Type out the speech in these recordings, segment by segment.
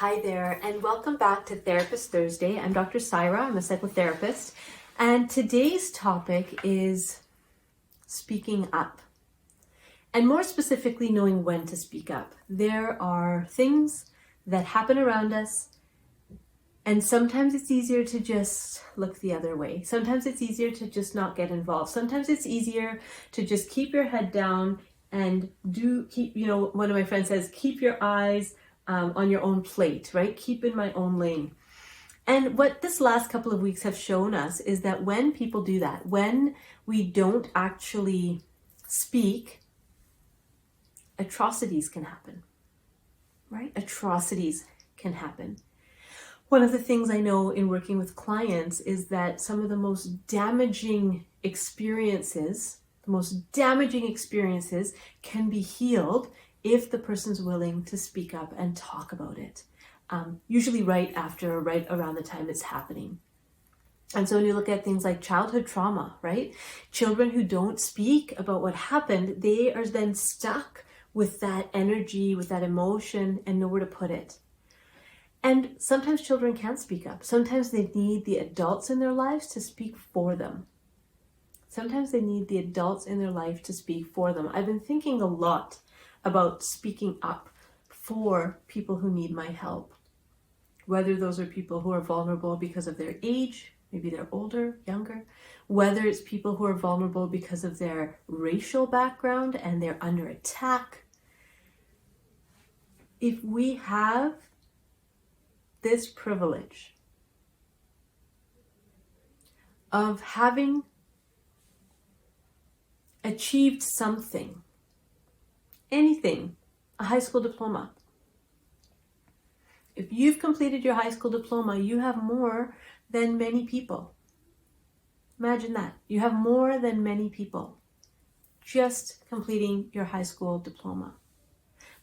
Hi there, and welcome back to Therapist Thursday. I'm Dr. Syra, I'm a psychotherapist, and today's topic is speaking up, and more specifically, knowing when to speak up. There are things that happen around us, and sometimes it's easier to just look the other way. Sometimes it's easier to just not get involved. Sometimes it's easier to just keep your head down and one of my friends says, keep your eyes on your own plate, right? Keep in my own lane. And what this last couple of weeks have shown us is that when people do that, when we don't actually speak, atrocities can happen, right? Atrocities can happen. One of the things I know in working with clients is that some of the most damaging experiences can be healed if the person's willing to speak up and talk about it, usually right around the time it's happening. And so when you look at things like childhood trauma, right? Children who don't speak about what happened, they are then stuck with that energy, with that emotion, and nowhere to put it. And sometimes children can't speak up. Sometimes they need the adults in their lives to speak for them. Sometimes they need the adults in their life to speak for them. I've been thinking a lot about speaking up for people who need my help. Whether those are people who are vulnerable because of their age, maybe they're older, younger, whether it's people who are vulnerable because of their racial background and they're under attack. If we have this privilege of having achieved something, anything, a high school diploma. If you've completed your high school diploma, you have more than many people. Imagine that. You have more than many people just completing your high school diploma.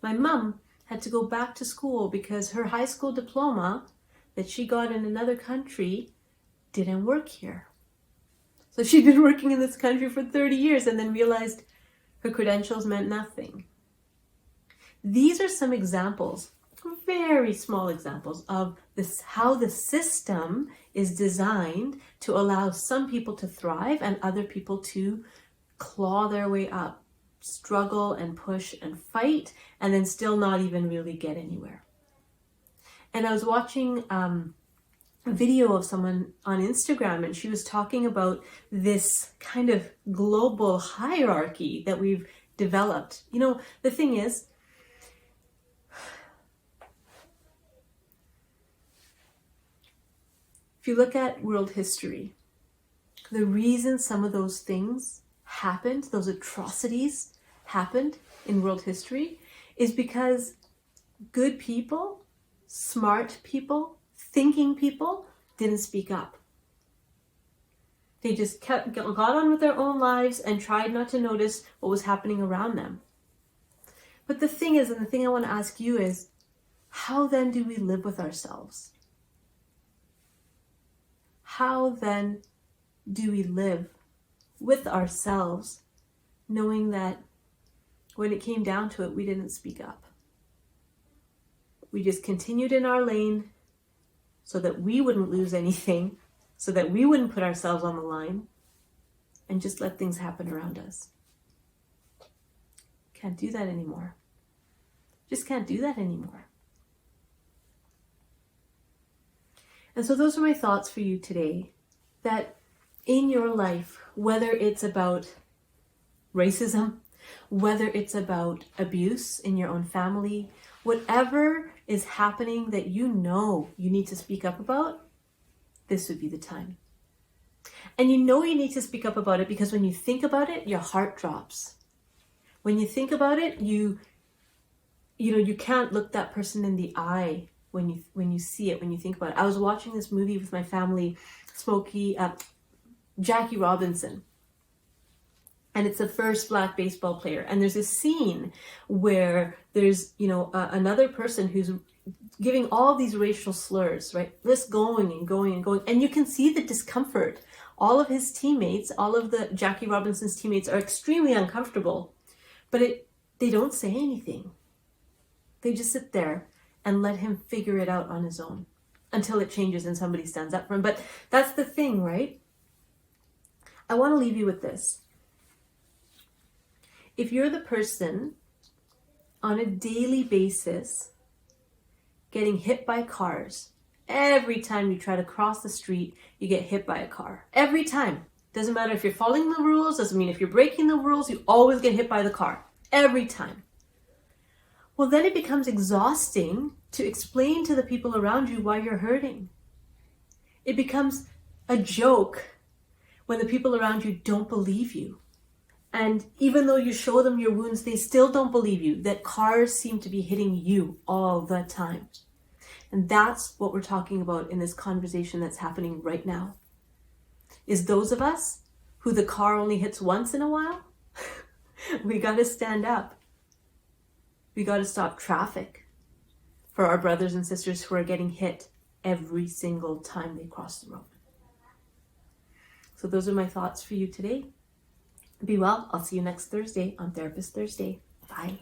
My mom had to go back to school because her high school diploma that she got in another country didn't work here. So she'd been working in this country for 30 years and then realized her credentials meant nothing. These are some examples, very small examples of this, how the system is designed to allow some people to thrive and other people to claw their way up, struggle and push and fight, and then still not even really get anywhere. And I was watching a video of someone on Instagram, and she was talking about this kind of global hierarchy that we've developed. You know, the thing is, if you look at world history, the reason some of those things happened, those atrocities happened in world history, is because good people, smart people, thinking people didn't speak up. They just got on with their own lives and tried not to notice what was happening around them. But the thing is, and the thing I want to ask you is, how then do we live with ourselves? How then do we live with ourselves, knowing that when it came down to it, we didn't speak up? We just continued in our lane so that we wouldn't lose anything, so that we wouldn't put ourselves on the line, and just let things happen around us. Can't do that anymore. Just can't do that anymore. And so those are my thoughts for you today, that in your life, whether it's about racism, whether it's about abuse in your own family, whatever is happening that you know you need to speak up about, this would be the time. And you know you need to speak up about it because when you think about it, your heart drops. When you think about it, you can't look that person in the eye when you see it, when you think about it. I was watching this movie with my family, Jackie Robinson. And it's the first Black baseball player. And there's a scene where there's, another person who's giving all these racial slurs, right? This going and going and going. And you can see the discomfort. All of his teammates, all of the Jackie Robinson's teammates are extremely uncomfortable, but they don't say anything. They just sit there and let him figure it out on his own until it changes and somebody stands up for him. But that's the thing, right? I want to leave you with this. If you're the person on a daily basis getting hit by cars, every time you try to cross the street, you get hit by a car. Every time. Doesn't matter if you're following the rules, doesn't mean if you're breaking the rules, you always get hit by the car. Every time. Well, then it becomes exhausting to explain to the people around you why you're hurting. It becomes a joke when the people around you don't believe you. And even though you show them your wounds, they still don't believe you, that cars seem to be hitting you all the time. And that's what we're talking about in this conversation that's happening right now. Is those of us who the car only hits once in a while, we got to stand up. We got to stop traffic for our brothers and sisters who are getting hit every single time they cross the road. So those are my thoughts for you today. Be well. I'll see you next Thursday on Therapist Thursday. Bye.